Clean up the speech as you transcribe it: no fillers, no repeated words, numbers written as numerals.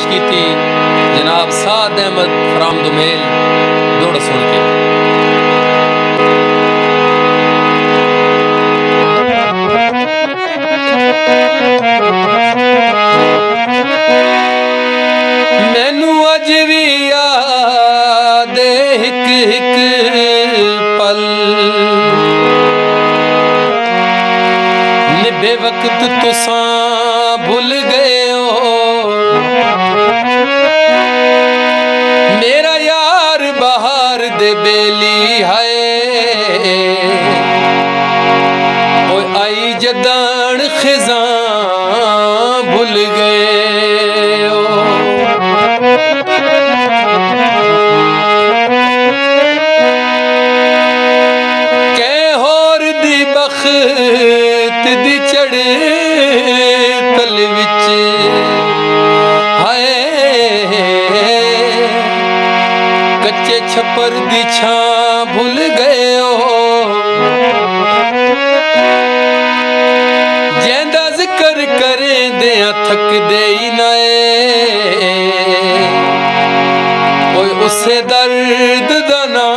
की थी जनाब साद अहमद फ्राम दुमेल दौड़ सुन के। मैनू अज भी याद हिक हिक पल निभे वक्त तुसां भुल गए हो। मेरा यार बहार दे बेली है ओ आई जदान खिजां भुल गए हो। कै होर दी बख्त दी चढ़े तल विच हाय कच्चे छप्पर दी छां भुल गए हो। जेंदा जिक्र करें दें थक दे ही नाए ओए उसे दर्द दा ना